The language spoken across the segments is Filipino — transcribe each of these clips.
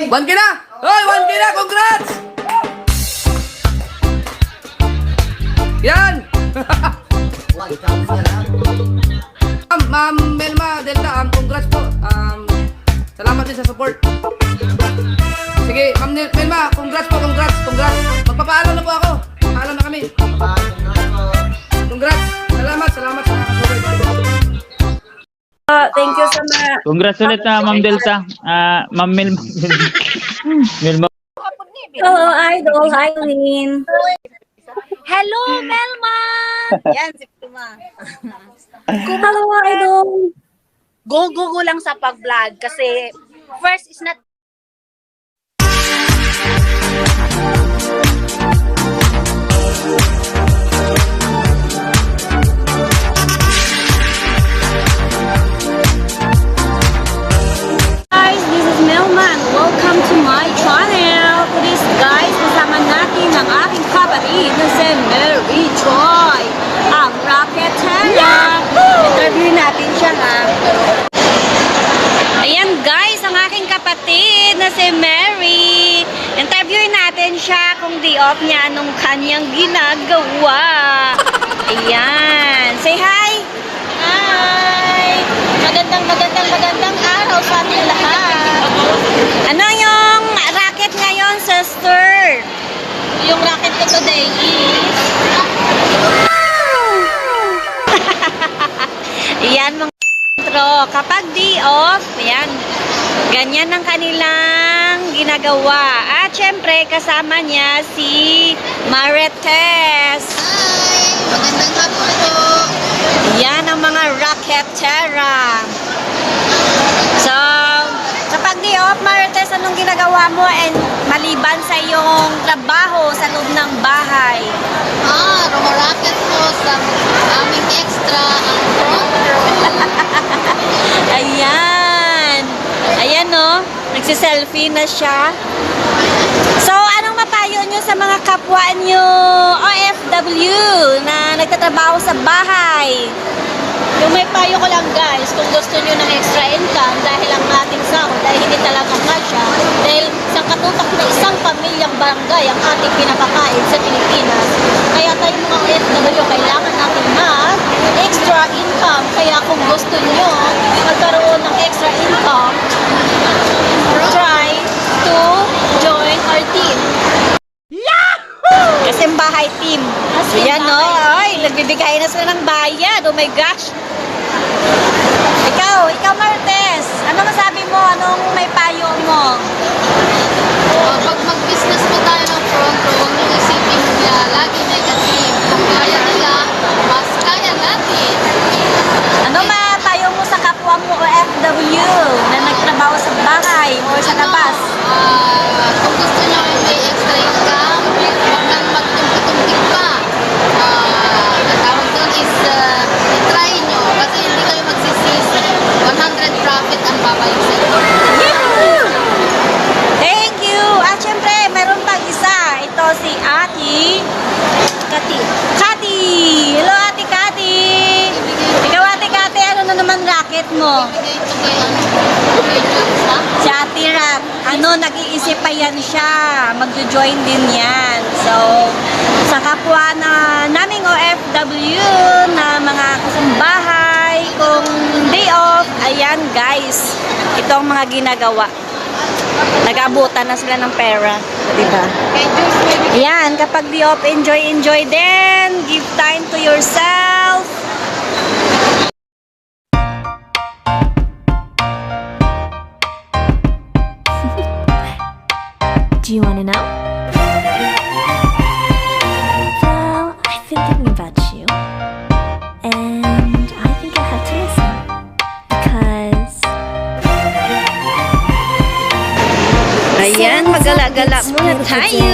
1K na! Hoy, 1K na! Congrats! Yan! Ma'am Melma Delta, congrats po. Salamat din sa support. Sige, Ma'am Melma, congrats po, congrats. Magpapaalam na po ako. Paalam na kami. Congrats. Salamat sa nakasulit. Thank you so much. Congrats ulit na Ma'am Delta. Ma'am Melma. Hello, Idol. Hi, Lynn. Hello, Melma! Yan, si Puma. Hello, Idol. Go lang sa pag-vlog kasi first is not Guys, this is Melma and welcome to my channel. Please guys, kasama natin ang aking kapatid na si Mary Joy, ang Rocketera. Interview natin siya ha. Ayan guys, ang aking kapatid na si Mary. Interview natin siya kung day off niya, anong kanyang ginagawa. Ayan. Say hi! Hi! Magandang araw sa ating lahat. Ano yung racket ngayon, sister? Yung racket ko today is... Ayan mga intro. Kapag day off, ayan, ganyan ang kanilang ginagawa. At syempre, kasama niya si Marites. Hi! Magandang hapon po. Yan ang mga Rocketera. So, kapag day off, Marites, anong ginagawa mo and maliban sa iyong trabaho sa loob ng bahay? Rumaraket po sa aming extra ang front row. Ayan. Ayan no, nagsiselfie na siya. So, anong mapayo nyo sa mga kapwa nyo OFW na nagtatrabaho sa bahay? Yung may payo ko lang guys, kung gusto nyo ng extra income dahil ang ating sahod dahil hindi talaga kasya, dahil isang katutak na isang pamilyang barangay ang ating pinapakain sa Pilipinas. Kaya tayo mga OFW kailangan natin extra income. Kaya kung gusto nyo magkaroon ng extra income, try to join our team. Kasimbahay team. Ayan no, ay, nagbibigay na sila ng bayad. Oh my gosh. Ikaw Marites, ano masabi mo? Anong may payo mo? Pag mag-business po tayo ng front row, huwag nyo isipin nila lagi negative. Kung kaya nila, mas kaya natin. Ano mapayo mo sa kapwa mo OFW na nagtrabaho sa bahay o sa labas? Kung gusto nyo may extra income, huwag nang magtumpi-tumpik pa. Ang tawag doon is try nyo kasi hindi kayo magsisisi. 100 profit ang babayag sa inyo. Thank you! At syempre, meron pang isa. Ito si Ate Kati. Hello Ate Kati! Ikaw Ate Kati, ano na naman racket mo? Si Ate Rat, nag-iisip pa yan siya. Magjo-join din yan. So, sa kapwa na naming OFW na mga kasambahay, kung day off, ayan guys, ito ang mga ginagawa. Nag-abutan na sila ng pera. Diba? Ayan, kapag day off, enjoy din. Give time to yourself. Do you want to know? Well, I've been thinking about you, and I think I have to listen because. Ayan, magala-gala muna tayo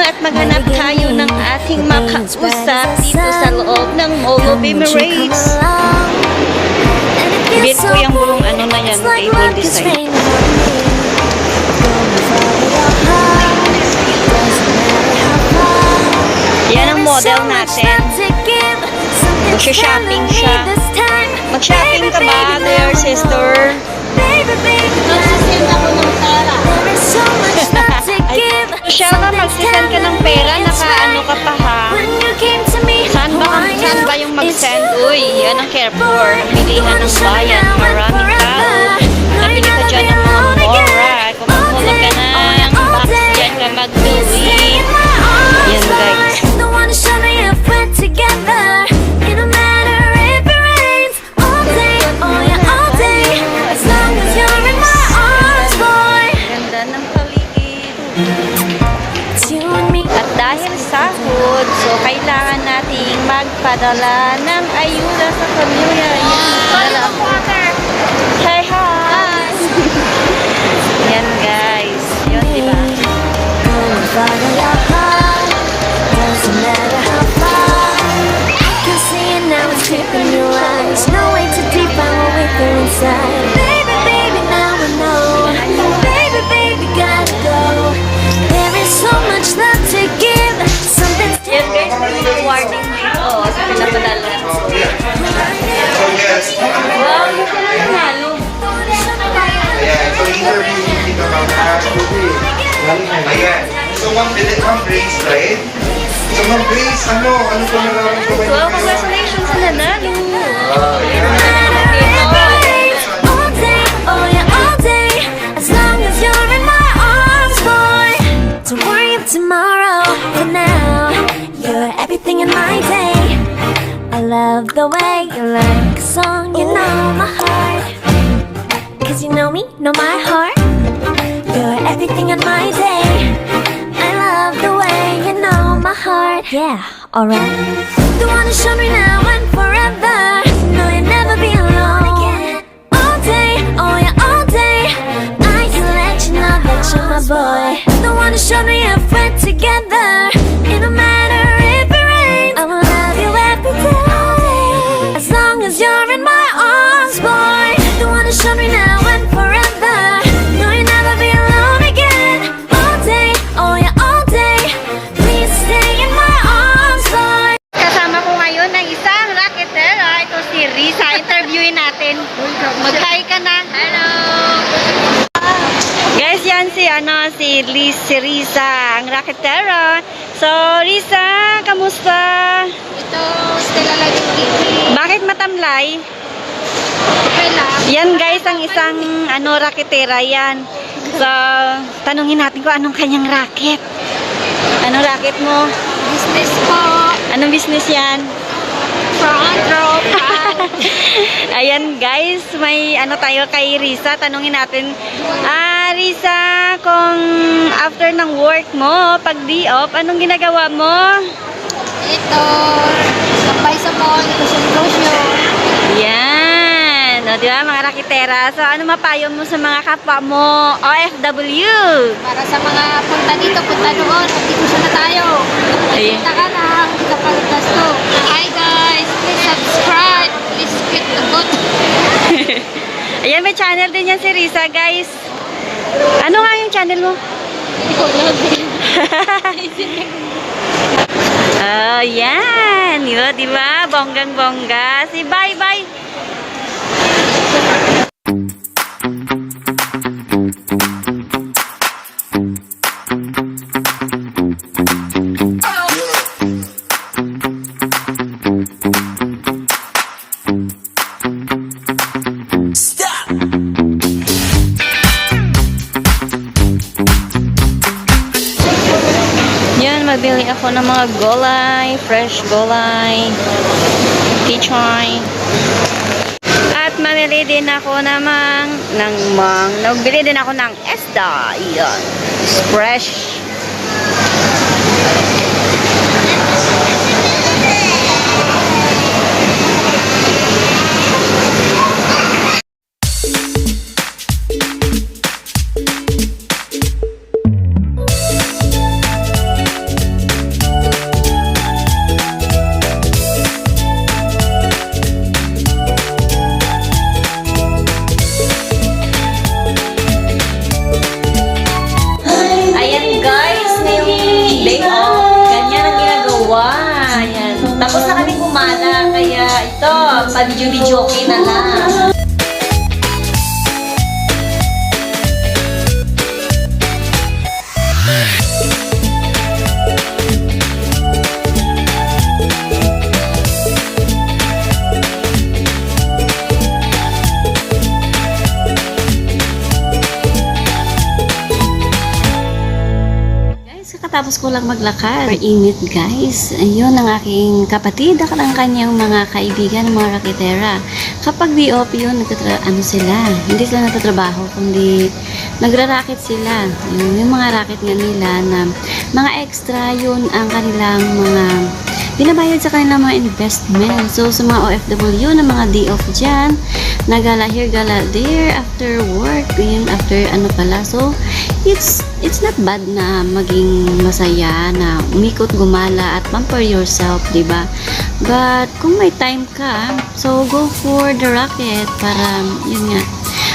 at maghanap tayo ng ating makausap dito sa loob ng Mall of Emirates. Bet ko yung bulong ano na yan, table design. Yan ang model natin. Mag-shopping siya. Mag-shopping ka ba, dear sister? Nagsisend ako ng pera. ng Carrefour, bilihan ng bayan, maraming tao. Nabili ka dyan ng mga mora. Kung magmulog ka ng box dyan ka mag-uwi. Yan guys. The one to show me if we're together. It don't matter if it rains all day, oh yeah, all day. As long as you're in my arms, boy. Ganda ng paligid. It's you and me. At dahil sahod, so kailangan nating magpadala ng ayuda sa pamilya. Yan, dala ako. Hi, hi! Yan guys. Yun, diba? Follow your heart. Doesn't matter how far. I can see it now, it's creeping your eyes. No way too deep, I will wait there inside. Baby, baby, now I know. Baby, baby, gotta go. There is so much love to give. Something's Yan guys, may warning dito sa pinapadala. So yes, Wow, yung pala nanalo. ayan, so interview dito ayan. So Ma'am Grace, right? So Ma'am Grace, ano po nararamdaman Wow, niyo? congratulations sa nanalo. all day, oh yeah, all day. As long as you're in my arms, boy. Don't worry of tomorrow. For now, you're everything in my day. I love the way you like a song, you know my heart. Cause you know me, know my heart. You're everything in my day. I love the way you know my heart. Yeah, alright. The one to show me now and forever. No, you'll never be alone again. All day, oh yeah, all day. I can let you know that you're my boy. The one to show me if we're together. It don't matter if it rains. I will love you every day. As long as you're in my arms, boy. The one to show me now and forever. No, you'll never be alone again. All day, oh yeah, all day. Please stay in my arms, boy. Kasama ko ngayon ng isang raketera. Ito si Risa. Interviewin natin. Mag-hi ka na. Hello! Guys, yan si Risa, ang raketera. So, Risa, kamusta? Ito, Stella Lagiti. Bakit matamlay? Okay lang. Yan guys, ang isang raketera yan. So, tanungin natin kung anong kanyang racket. Anong racket mo? Business po. Anong business yan? Front row. Ayan guys, may tayo kay Risa. Tanungin natin, Risa, kung after ng work mo, pag di off, anong ginagawa mo? Ito, sabay sa mall, lotion. Yan. O, di ba, mga rakitera? So, ano mapayo mo sa mga kapwa mo, OFW? Para sa mga punta dito, punta doon, pagtikusyon na tayo. Ayun. Punta ka na, kapag gasto. Hi guys, please subscribe. Please click the button. Ayan, may channel din yan si Risa, guys. Ano nga yung channel mo? Hindi ko alam. Oh, yan. Yun, di ba? Bonggang-bongga. Si bye-bye. Yan, mabili ako ng mga gulay, fresh gulay, kichay. At mamili din ako nagbili din ako ng esda. Yan, fresh. Tapos na kami kumana, kaya ito, pa-video-video na lang. kakatapos ko lang maglakad. Init guys. Ayun ang aking kapatid at ang kanyang mga kaibigan, mga rakitera. Kapag day off yun, sila, hindi sila nagtatrabaho, kundi nagra-racket sila. Yung mga racket nga nila na mga extra, yun ang kanilang mga binabayad sa kanilang mga investment. So, sa mga OFW na mga day off dyan, nagala here, gala there, after work, yun, after So, it's not bad na maging masaya, na umikot, gumala, at pamper yourself, diba? But, kung may time ka, so go for the racket para, yun nga,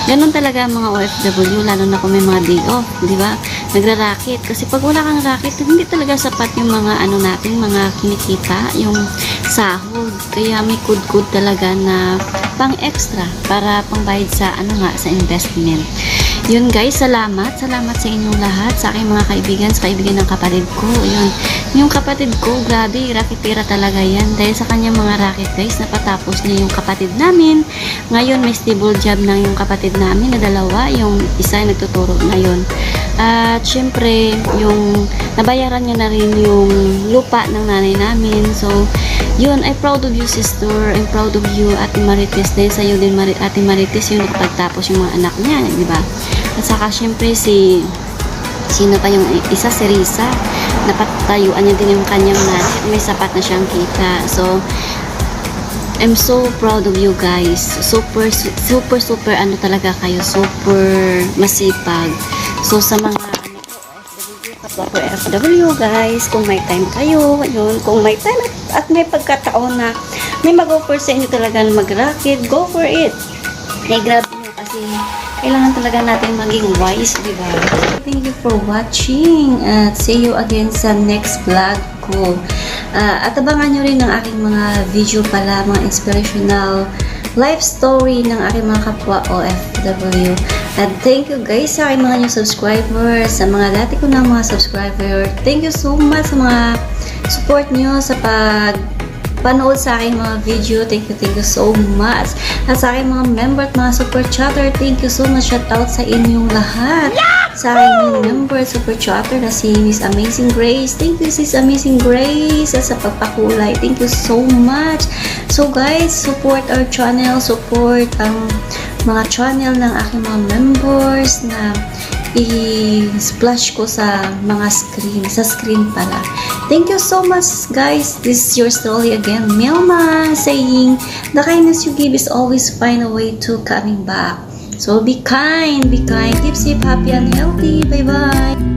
ganun talaga ang mga OFW, lalo na kung may mga day off, di ba? Nagra-racket. Kasi pag wala kang racket, hindi talaga sapat yung mga natin, mga kinikita, yung sahod. Kaya may kud-kud talaga na pang extra para pangbayad sa sa investment. Yun guys, salamat sa inyong lahat, sa aking mga kaibigan, sa kaibigan ng kapatid ko. Yun, yung kapatid ko, grabe, raketira talaga yan. Dahil sa kanyang mga racket guys, napatapos niya yung kapatid namin. Ngayon may stable job na yung kapatid namin na dalawa, yung isa ay nagtuturo na yun. At syempre, yung nabayaran niya na rin yung lupa ng nanay namin. So, yun, I'm proud of you sister, I'm proud of you Ate Marites. Dahil sa'yo din Ate Marites yung nakapagtapos yung mga anak niya, di ba? At saka syempre sino pa yung isa, si Risa, napatayuan niya din yung kanyang nanay, may sapat na siyang kita. So, I'm so proud of you guys. Super talaga kayo. Super masipag. So, sa mga OFW guys, kung may time kayo, yun, kung may time at may pagkataon na may mag-offer sa inyo talaga na mag-racket, go for it. Grab nyo kasi kailangan talaga natin maging wise, diba? Thank you for watching at see you again sa next vlog ko. At abangan nyo rin ang aking mga video pala, mga inspirational life story ng aking mga kapwa OFW. At thank you guys sa aking mga new subscribers, sa mga dati ko na mga subscriber. Thank you so much sa mga support nyo sa panood sa aking mga video. Thank you so much. At sa aking mga member at mga super chatter, thank you so much. Shout out sa inyong lahat. Sa aking member super chatter na si Miss Amazing Grace. Thank you Sis Amazing Grace at sa pagpakulay. Thank you so much. So guys, support our channel, support ang mga channel ng aking mga members na i-splash ko sa mga screen pala. Thank you so much guys. This is your story again, Melma, saying the kindness you give is always find a way to coming back. So be kind, keep safe, happy and healthy. Bye bye.